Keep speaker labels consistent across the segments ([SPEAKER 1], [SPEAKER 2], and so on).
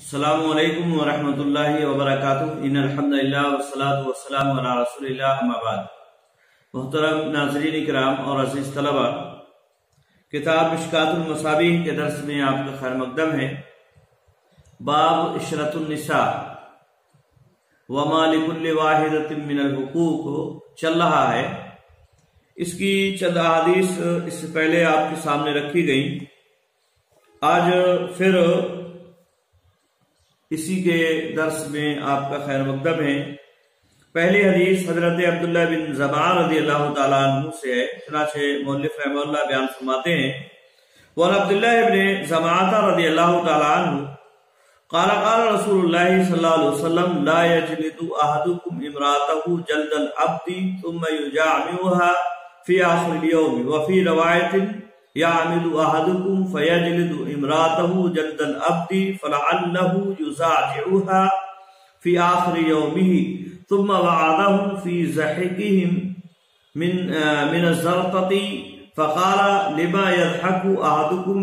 [SPEAKER 1] السلام علیکم ورحمۃ اللہ وبرکاتہ۔ ان الحمدللہ والصلاۃ والسلام علی رسول اللہ، اما بعد۔ محترم ناظرین کرام اور عزیز طلبہ، کتاب مشکات المصابیح کے درس میں آپ کا خیر مقدم ہے۔ باب عشرۃ النساء وما لکل واحدۃ من الحقوق چل رہا ہے۔ اس کی چند احادیث اس سے پہلے آپ کے سامنے رکھی گئی۔ آج پھر اسی کے درس میں آپ کا خیر مقدم ہے۔ پہلی حدیث حضرت عبداللہ بن زمعہ رضی اللہ تعالیٰ عنہ سے ہے، چنانچہ مؤلف رحمہ اللہ بیان فرماتے ہیں، وعن عبداللہ بن زمعہ رضی اللہ تعالیٰ عنہ قال قال رسول اللہ صلی اللہ علیہ وسلم لا يجلد احدكم امرأته جلد العبد ثم يجامعها في آخر اليوم وفي رواية يعمد احدكم فيجلد امرأته جلد العبد فلعله يزاجعها في آخر يومه ثم وعدهم في زحكهم من الزرطة فقال لما يضحك احدكم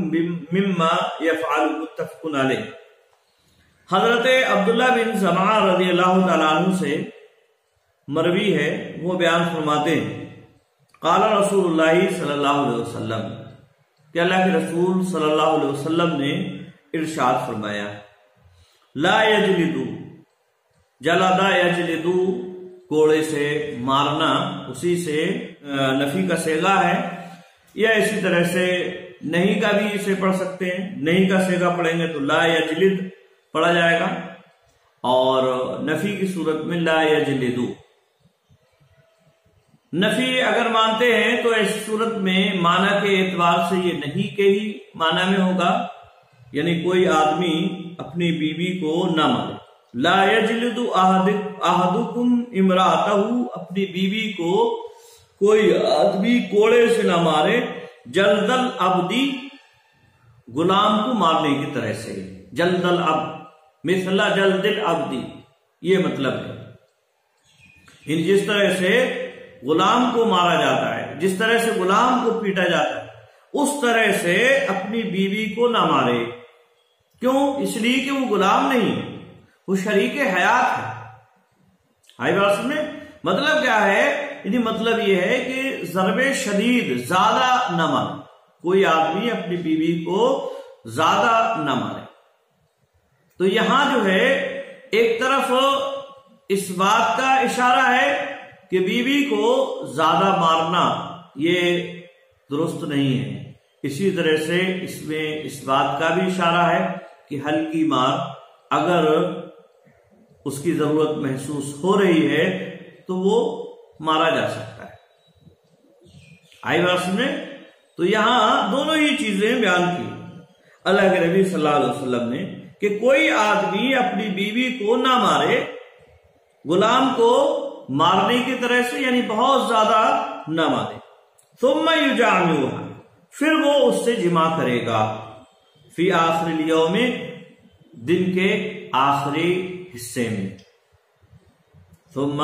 [SPEAKER 1] مما يفعل متفق عليه۔ حضرت عبداللہ بن زمعہ رضی اللہ تعالیٰ عنہ سے مروی ہے، وہ بیان فرماتے ہیں، قال رسول اللہ صلی اللہ علیہ وسلم، کہ اللہ کے رسول صلی اللہ علیہ وسلم نے ارشاد فرمایا، لا یجلدو، جلدہ یجلدو کوڑے سے مارنا، اسی سے نفی کا صیغہ ہے، یا اسی طرح سے نہیں کا بھی اسے پڑھ سکتے ہیں۔ نہیں کا صیغہ پڑھیں گے تو لا یجلد پڑھا جائے گا، اور نفی کی صورت میں لا یجلدو۔ نفی اگر مانتے ہیں تو اس صورت میں معنی کے اعتبار سے یہ نہیں کے ہی معنی میں ہوگا، یعنی کوئی آدمی اپنی بیوی کو نہ مارے۔ لا یجلد احدکم امرأتہ، اپنی بیوی کو کوئی آدمی کوڑے سے نہ مارے، جلد العبدی، غلام کو مارنے کی طرح سے، جلد العبد مثل جلد العبدی، یہ مطلب ہے۔ جس طرح سے غلام کو مارا جاتا ہے، جس طرح سے غلام کو پیٹا جاتا ہے، اس طرح سے اپنی بیوی کو نہ مارے۔ کیوں؟ اس لیے کہ وہ غلام نہیں، وہ شریک حیات ہے۔ آئی بات میں مطلب کیا ہے؟ یعنی مطلب یہ ہے کہ ضرب شدید، زیادہ نہ مارے، کوئی آدمی اپنی بیوی کو زیادہ نہ مارے۔ تو یہاں جو ہے ایک طرف اس بات کا اشارہ ہے کہ بیوی کو زیادہ مارنا یہ درست نہیں ہے، اسی طرح سے اس میں اس بات کا بھی اشارہ ہے کہ ہلکی مار اگر اس کی ضرورت محسوس ہو رہی ہے تو وہ مارا جا سکتا ہے۔ آئی بات میں تو یہاں دونوں ہی چیزیں بیان کی اللہ کے نبی صلی اللہ علیہ وسلم نے، کہ کوئی آدمی اپنی بیوی کو نہ مارے، غلام کو مارنے کی طرح سے، یعنی بہت زیادہ نہ مارے۔ ثم یجامعها، پھر وہ اس سے جمع کرے گا، فی آخر الیوم، دن کے آخری حصے میں۔ ثم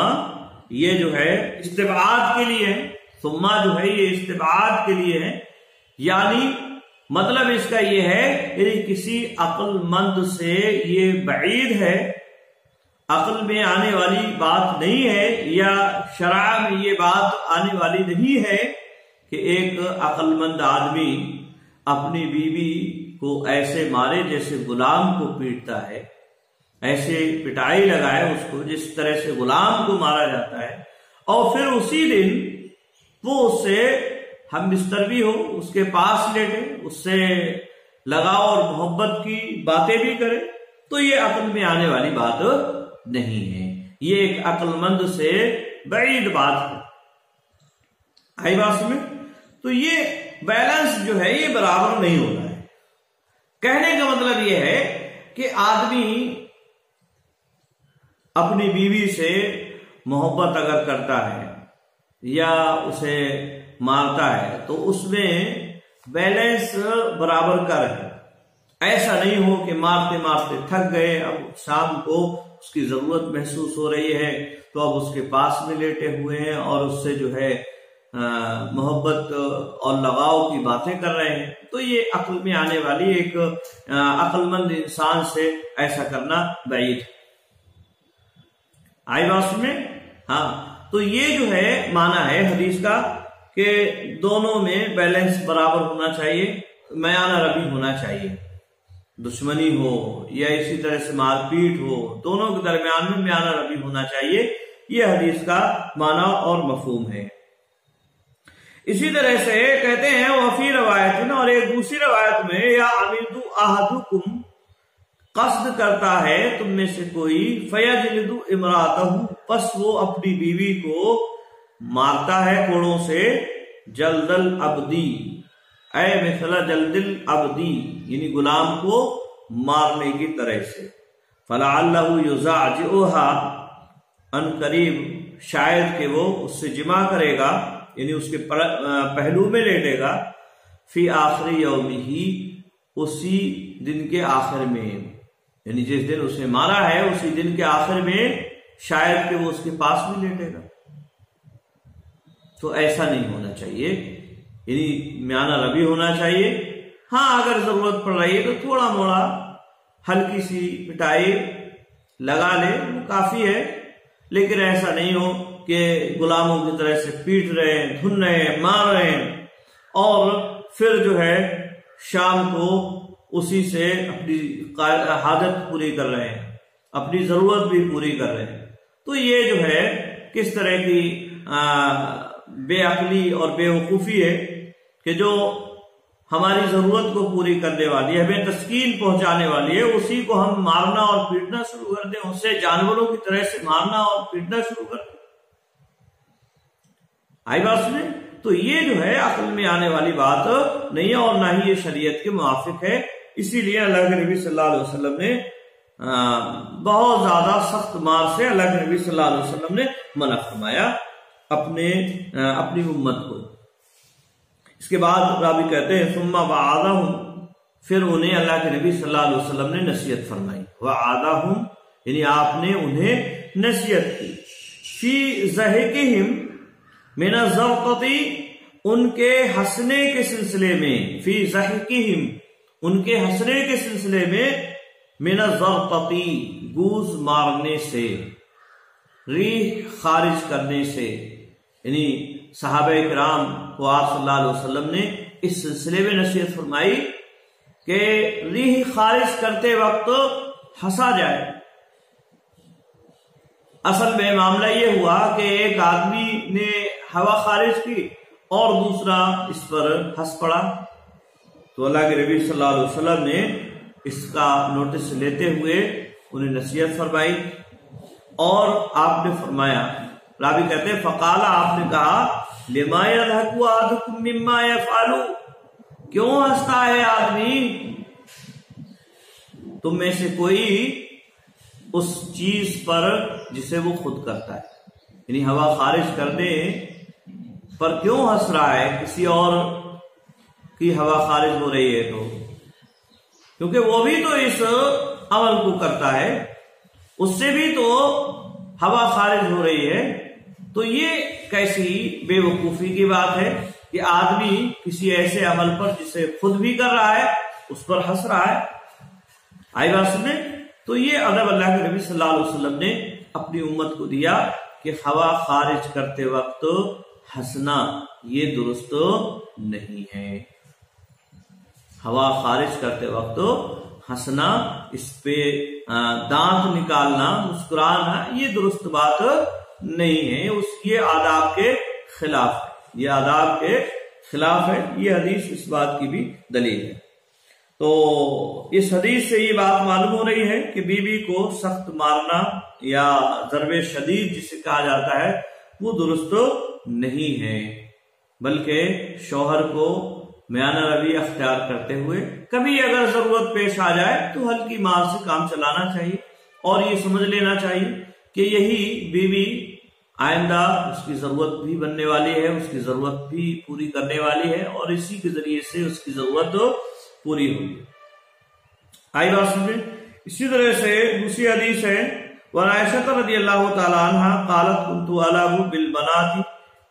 [SPEAKER 1] یہ جو ہے استبعاد کے لیے ہے، ثم جو ہے یہ استبعاد کے لیے ہے، یعنی مطلب اس کا یہ ہے کہ کسی عقل مند سے یہ بعید ہے، عقل میں آنے والی بات نہیں ہے، یا شرع میں یہ بات آنے والی نہیں ہے کہ ایک عقل مند آدمی اپنی بیوی کو ایسے مارے جیسے غلام کو پیٹتا ہے، ایسے پٹائی لگائے اس کو جس طرح سے غلام کو مارا جاتا ہے، اور پھر اسی دن وہ اس سے ہم بستر بھی ہو، اس کے پاس لیٹے، اس سے لگاؤ اور محبت کی باتیں بھی کرے، تو یہ عقل میں آنے والی بات نہیں ہے، یہ ایک عقل مند سے بعید بات ہے۔ آئی بات میں تو یہ بیلنس جو ہے یہ برابر نہیں ہوتا ہے۔ کہنے کا مطلب یہ ہے کہ آدمی اپنی بیوی سے محبت اگر کرتا ہے یا اسے مارتا ہے تو اس میں بیلنس برابر کا رہے، ایسا نہیں ہو کہ مارتے مارتے تھک گئے، اب شام کو اس کی ضرورت محسوس ہو رہی ہے تو اب اس کے پاس میں لیٹے ہوئے ہیں اور اس سے جو ہے محبت اور لگاؤ کی باتیں کر رہے ہیں، تو یہ عقل میں آنے والی ایک عقل مند انسان سے ایسا کرنا بعید ہے۔ آئی بات میں؟ ہاں، تو یہ جو ہے معنی ہے حدیث کا کہ دونوں میں بیلنس برابر ہونا چاہیے، میانہ روی ہونا چاہیے، دشمنی ہو یا اسی طرح سے مار پیٹ ہو، دونوں کے درمیان میں میانہ روی ہونا چاہیے، یہ حدیث کا معنی اور مفہوم ہے۔ اسی طرح سے کہتے ہیں وفی روایت، اور ایک دوسری روایت میں یا عمیدو احدکم، قصد کرتا ہے تم میں سے کوئی، فیجلد امراتہ، پس وہ اپنی بیوی کو مارتا ہے کوڑوں سے، جلد العبدی، اے مثل جلد العبدی، یعنی غلام کو مارنے کی طرح سے، فلعلہ یزعجعها، ان قریب شاید کہ وہ اس سے جمع کرے گا، یعنی اس کے پہلو میں لیٹے گا، فی آخر یومہ، اسی دن کے آخر میں، یعنی جس دن اسے مارا ہے اسی دن کے آخر میں شاید کہ وہ اس کے پاس بھی لیٹے گا۔ تو ایسا نہیں ہونا چاہیے، یعنی میانہ روی ہونا چاہیے۔ ہاں اگر ضرورت پڑ رہی ہے تو تھوڑا موڑا ہلکی سی پٹائی لگا لے، وہ کافی ہے، لیکن ایسا نہیں ہو کہ غلاموں کی طرح سے پیٹ رہے ہیں، دھن رہے ہیں، مار رہے ہیں، اور پھر جو ہے شام کو اسی سے اپنی حاجت پوری کر رہے ہیں، اپنی ضرورت بھی پوری کر رہے ہیں۔ تو یہ جو ہے کس طرح کی بے عقلی اور بے وقوفی ہے کہ جو ہماری ضرورت کو پوری کرنے والی ہے، ہمیں تسکین پہنچانے والی ہے، اسی کو ہم مارنا اور پیٹنا شروع کر دیں، اس سے جانوروں کی طرح سے مارنا اور پیٹنا شروع کر دیں۔ آئی بات میں؟ تو یہ جو ہے عقل میں آنے والی بات نہیں ہے، اور نہ ہی یہ شریعت کے موافق ہے۔ اسی لیے اللہ کے نبی صلی اللہ علیہ وسلم نے بہت زیادہ سخت مار سے اللہ کے نبی صلی اللہ علیہ وسلم نے منع فرمایا اپنی امت کو۔ اس کے بعد راوی کہتے ہیں ثم وعظہم، پھر انہیں اللہ کے نبی صلی اللہ علیہ وسلم نے نصیحت فرمائی، وعظہم یعنی آپ نے انہیں نصیحت کی، فی ضحکہم من الزرقۃ، ان کے ہنسنے کے سلسلے میں، فی ضحکہم ان کے ہنسنے کے سلسلے میں، من الزرقۃ گوز مارنے سے، ریح خارج کرنے سے، یعنی صحابہ کرام کو آپ صلی اللہ علیہ وسلم نے اس سلسلے میں نصیحت فرمائی کہ ریح خارج کرتے وقت ہنسا جائے۔ اصل میں معاملہ یہ ہوا کہ ایک آدمی نے ہوا خارج کی اور دوسرا اس پر ہنس پڑا، تو اللہ کے نبی صلی اللہ علیہ وسلم نے اس کا نوٹس لیتے ہوئے انہیں نصیحت فرمائی، اور آپ نے فرمایا، راوی کہتے ہیں فقال، آپ نے کہا، لما يضحك احدكم مما يفعل، کیوں ہنستا ہے آدمی تم میں سے کوئی اس چیز پر جسے وہ خود کرتا ہے، یعنی ہوا خارج کرنے پر کیوں ہنس رہا ہے، کسی اور کی ہوا خارج ہو رہی ہے تو، کیونکہ وہ بھی تو اس عمل کو کرتا ہے، اس سے بھی تو ہوا خارج ہو رہی ہے۔ تو یہ کیسی بے وقوفی کی بات ہے کہ آدمی کسی ایسے عمل پر جسے خود بھی کر رہا ہے اس پر ہنس رہا ہے۔ آئی بات سمجھے؟ تو یہ ادب اللہ کے نبی صلی اللہ علیہ وسلم نے اپنی امت کو دیا کہ ہوا خارج کرتے وقت ہنسنا یہ درست نہیں ہے، ہوا خارج کرتے وقت ہنسنا، اس پہ دانت نکالنا، مسکرانا، یہ درست بات نہیں ہے، یہ آداب کے خلاف ہے، یہ آداب کے خلاف ہے۔ یہ حدیث اس بات کی بھی دلیل ہے۔ تو اس حدیث سے یہ بات معلوم ہو رہی ہے کہ بیوی کو سخت مارنا یا ضرب شدید جسے کہا جاتا ہے وہ درست نہیں ہے، بلکہ شوہر کو میانہ روی اختیار کرتے ہوئے کبھی اگر ضرورت پیش آ جائے تو ہلکی مار سے کام چلانا چاہیے، اور یہ سمجھ لینا چاہیے کہ یہی بیوی آئندہ اس کی ضرورت بھی بننے والی ہے، اس کی ضرورت بھی پوری کرنے والی ہے، اور اسی کے ذریعے سے اس کی ضرورت پوری ہوگی۔ آئی بات سمجھے؟ اسی طرح سے دوسری حدیث ہے، وعن عائشہ رضی اللہ تعالی عنہا قالت كنت العب بالبنات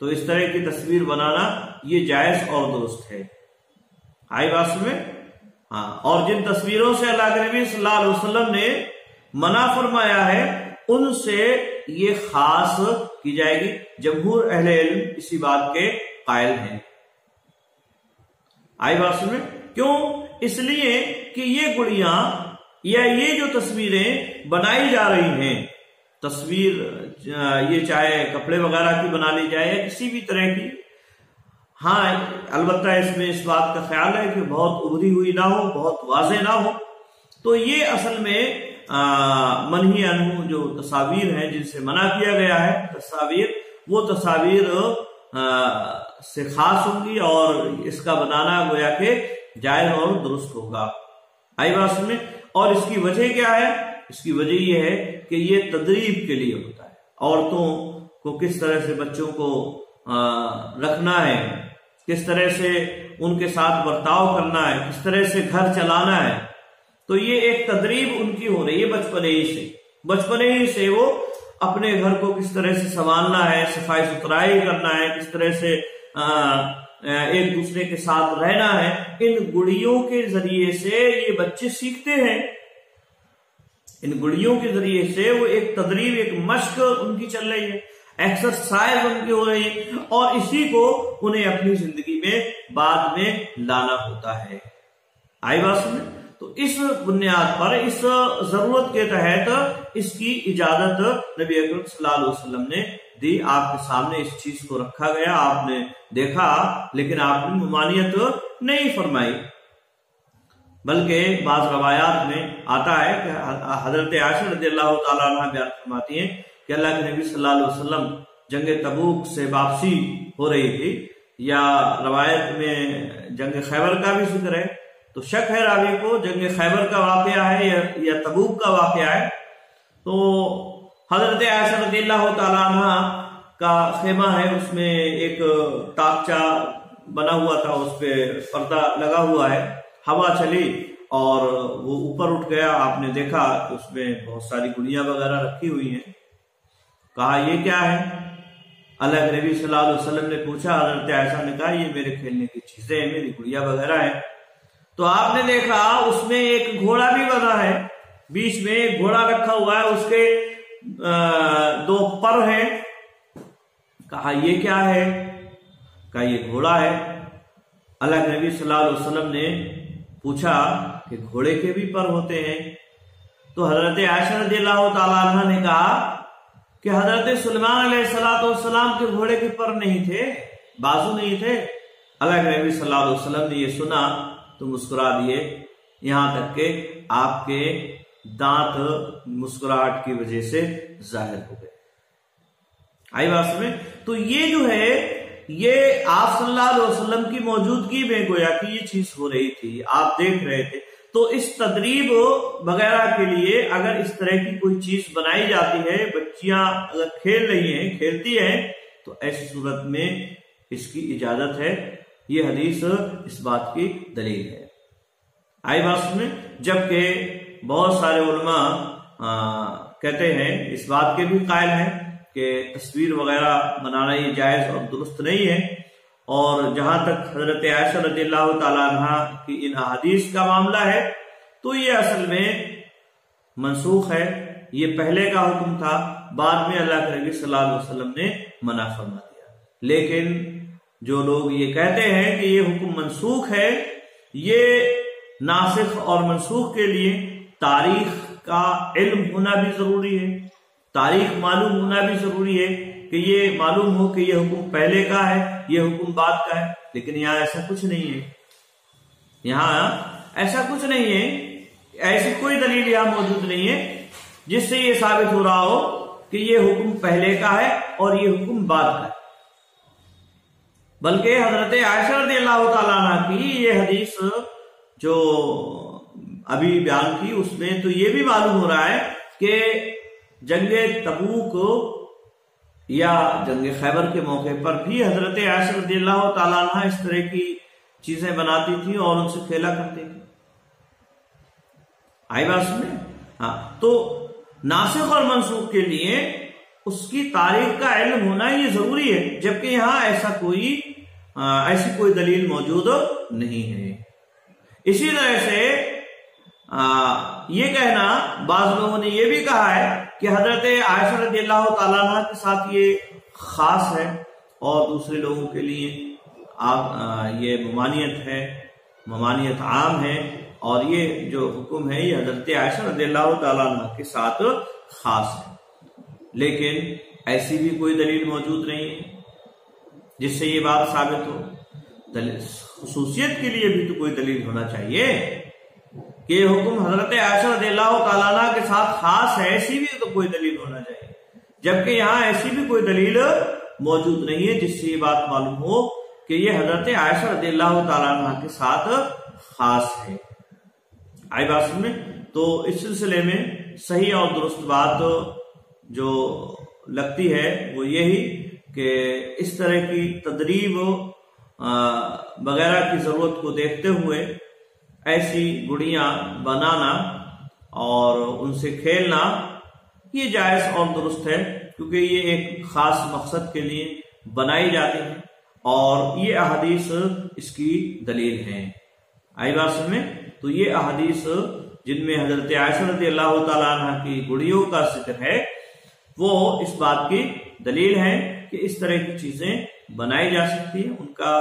[SPEAKER 1] تو اس طرح کی تصویر بنانا یہ جائز اور درست ہے. آئی بات سمجھ؟ ہاں. اور جن تصویروں سے اللہ کے نبی صلی اللہ علیہ وسلم نے منع فرمایا ہے ان سے یہ خاص کی جائے گی. جمہور اہل علم اسی بات کے قائل ہیں. آئی بات سمجھ؟ کیوں؟ اس لیے کہ یہ گڑیاں یا یہ جو تصویریں بنائی جا رہی ہیں، تصویر یہ چاہے کپڑے وغیرہ کی بنا لی جائے یا کسی بھی طرح کی، ہاں البتہ اس میں اس بات کا خیال ہے کہ بہت ابھری ہوئی نہ ہو، بہت واضح نہ ہو. تو یہ اصل میں منہی عنہ جو تصاویر ہیں جن سے منع کیا گیا ہے تصاویر، وہ تصاویر سے خاص ہوں گی اور اس کا بنانا گویا کہ جائز اور درست ہوگا. آئی بات سمجھ؟ اور اس کی وجہ کیا ہے؟ اس کی وجہ یہ ہے کہ یہ تدریب کے لیے ہوتا ہے. عورتوں کو کس طرح سے بچوں کو رکھنا ہے، کس طرح سے ان کے ساتھ برتاؤ کرنا ہے، کس طرح سے گھر چلانا ہے. تو یہ ایک تدریب ان کی ہو رہی ہے بچپنے ہی سے وہ اپنے گھر کو کس طرح سے سنبھالنا ہے، صفائی ستھرائی کرنا ہے، کس طرح سے ایک دوسرے کے ساتھ رہنا ہے. ان گڑیوں کے ذریعے سے یہ بچے سیکھتے ہیں. ان گڑیوں کے ذریعے سے وہ ایک تدریب، ایک مشق ان کی چل رہی ہے، ایکسرسائز ان کی ہو رہی ہے، اور اسی کو انہیں اپنی زندگی میں بعد میں لانا ہوتا ہے. آئی بات سمجھ؟ تو اس بنیاد پر، اس ضرورت کے تحت اس کی اجازت نبی اکرم صلی اللہ علیہ وسلم نے دی. آپ کے سامنے اس چیز کو رکھا گیا، آپ نے دیکھا، لیکن آپ نے ممانعت نہیں فرمائی. بلکہ بعض روایات میں آتا ہے کہ حضرت عائشہ رضی اللہ تعالیٰ عنہ بیان فرماتی ہیں کہ اللہ کے نبی صلی اللہ علیہ وسلم جنگ تبوک سے واپسی ہو رہی تھی، یا روایت میں جنگ خیبر کا بھی ذکر ہے، تو شک ہے راوی کو جنگ خیبر کا واقعہ ہے یا تبوک کا واقعہ ہے. تو حضرت عائشہ رضی اللہ تعالیٰ عنہ کا خیمہ ہے، اس میں ایک تاکچہ بنا ہوا تھا، اس پہ پردہ لگا ہوا ہے. ہوا چلی اور وہ اوپر اٹھ گیا. آپ نے دیکھا کہ اس میں بہت ساری گڑیاں وغیرہ رکھی ہوئی ہیں. کہا یہ کیا ہے؟ اللہ کے نبی صلی اللہ علیہ وسلم نے پوچھا. حضرت عائشہ نے کہا یہ میرے کھیلنے کی چیزیں ہیں، میری گڑیاں وغیرہ ہیں. تو آپ نے دیکھا اس میں ایک گھوڑا بھی بنا ہے، بیچ میں ایک گھوڑا رکھا ہوا ہے، اس کے 2 پر ہیں. کہا یہ کیا ہے؟ کہا یہ گھوڑا ہے. اللہ کے نبی صلی اللہ علیہ وسلم نے پوچھا کہ گھوڑے کے بھی پر ہوتے ہیں؟ تو حضرت عائشہ رضی اللہ تعالیٰ عنہ نے کہا کہ حضرت سلیمان علیہ السلام کے گھوڑے کے پر نہیں تھے، بازو نہیں تھے. اللہ کے نبی صلی اللہ علیہ وسلم نے یہ سنا تو مسکرا دیے، یہاں تک کہ آپ کے دانت مسکراہٹ کی وجہ سے ظاہر ہو گئے. آئی بات سمجھ؟ تو یہ جو ہے یہ آپ صلی اللہ علیہ وسلم کی موجودگی میں گویا کہ یہ چیز ہو رہی تھی، آپ دیکھ رہے تھے. تو اس تدریب وغیرہ کے لیے اگر اس طرح کی کوئی چیز بنائی جاتی ہے، بچیاں اگر کھیل رہی ہیں، کھیلتی ہیں، تو ایسی صورت میں اس کی اجازت ہے. یہ حدیث اس بات کی دلیل ہے. آئی بات میں؟ جبکہ بہت سارے علماء کہتے ہیں، اس بات کے بھی قائل ہیں کہ تصویر وغیرہ بنانا یہ جائز اور درست نہیں ہے. اور جہاں تک حضرت عائشہ رضی اللہ تعالیٰ عنہ کی ان احادیث کا معاملہ ہے تو یہ اصل میں منسوخ ہے. یہ پہلے کا حکم تھا، بعد میں اللہ کے نبی صلی اللہ علیہ وسلم نے منع فرما دیا. لیکن جو لوگ یہ کہتے ہیں کہ یہ حکم منسوخ ہے، یہ ناسخ اور منسوخ کے لیے تاریخ کا علم ہونا بھی ضروری ہے، تاریخ معلوم ہونا بھی ضروری ہے کہ یہ معلوم ہو کہ یہ حکم پہلے کا ہے، یہ حکم بعد کا ہے. لیکن یہاں ایسا کچھ نہیں ہے، یہاں ایسا کچھ نہیں ہے، ایسی کوئی دلیل یہاں موجود نہیں ہے جس سے یہ ثابت ہو رہا ہو کہ یہ حکم پہلے کا ہے اور یہ حکم بعد کا ہے. بلکہ حضرت عائشہ رضی اللہ تعالیٰ عنہ کی یہ حدیث جو ابھی بیان کی، اس میں تو یہ بھی معلوم ہو رہا ہے کہ جنگ تبوک یا جنگ خیبر کے موقع پر بھی حضرت عائشہ رضی اللہ تعالیٰ عنہ اس طرح کی چیزیں بناتی تھی اور ان سے کھیلا کرتی تھی. آئی بات میں؟ ہاں. تو ناسخ اور منسوخ کے لیے اس کی تاریخ کا علم ہونا یہ ضروری ہے، جبکہ یہاں ایسی کوئی دلیل موجود نہیں ہے۔ اسی طرح سے یہ کہنا، بعض لوگوں نے یہ بھی کہا ہے کہ حضرت عائشہ رضی اللہ تعالیٰ عنہ کے ساتھ یہ خاص ہے اور دوسرے لوگوں کے لیے یہ ممانعت عام ہے، اور یہ جو حکم ہے یہ حضرت عائشہ رضی اللہ تعالیٰ عنہ کے ساتھ خاص ہے۔ لیکن ایسی بھی کوئی دلیل موجود نہیں ہے جس سے یہ بات ثابت ہو۔ خصوصیت کے لیے بھی تو کوئی دلیل ہونا چاہیے کہ یہ حکم حضرت عائشہ رضی اللہ تعالیٰ عنہ کے ساتھ خاص ہے، ایسی بھی تو کوئی دلیل ہونا چاہیے، جبکہ یہاں ایسی بھی کوئی دلیل موجود نہیں ہے جس سے یہ بات معلوم ہو کہ یہ حضرت عائشہ رضی اللہ تعالیٰ عنہ کے ساتھ خاص ہے۔ آئی بات سمجھ میں؟ تو اس سلسلے میں صحیح اور درست بات جو لگتی ہے وہ یہی کہ اس طرح کی تدریب وغیرہ کی ضرورت کو دیکھتے ہوئے ایسی گڑیاں بنانا اور ان سے کھیلنا یہ جائز اور درست ہے، کیونکہ یہ ایک خاص مقصد کے لیے بنائی جاتی ہیں اور یہ احادیث اس کی دلیل ہیں۔ آئی بات سمجھ میں؟ تو یہ احادیث جن میں حضرت عائشہ رضی اللہ تعالیٰ عنہ کی گڑیوں کا ذکر ہے وہ اس بات کی دلیل ہے کہ اس طرح کی چیزیں بنائی جا سکتی ہیں، ان کا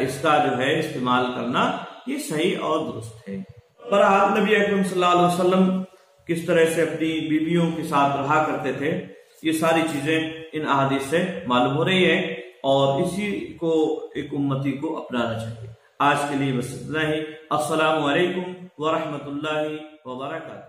[SPEAKER 1] اس کا جو ہے استعمال کرنا یہ صحیح اور درست ہے۔ بہرحال نبی اکرم صلی اللہ علیہ وسلم کس طرح سے اپنی بیویوں کے ساتھ رہا کرتے تھے یہ ساری چیزیں ان احادیث سے معلوم ہو رہی ہے، اور اسی کو ایک امتی کو اپنانا چاہیے۔ آج کے لیے بس اتنا ہی۔ السلام علیکم ورحمۃ اللہ وبرکاتہ۔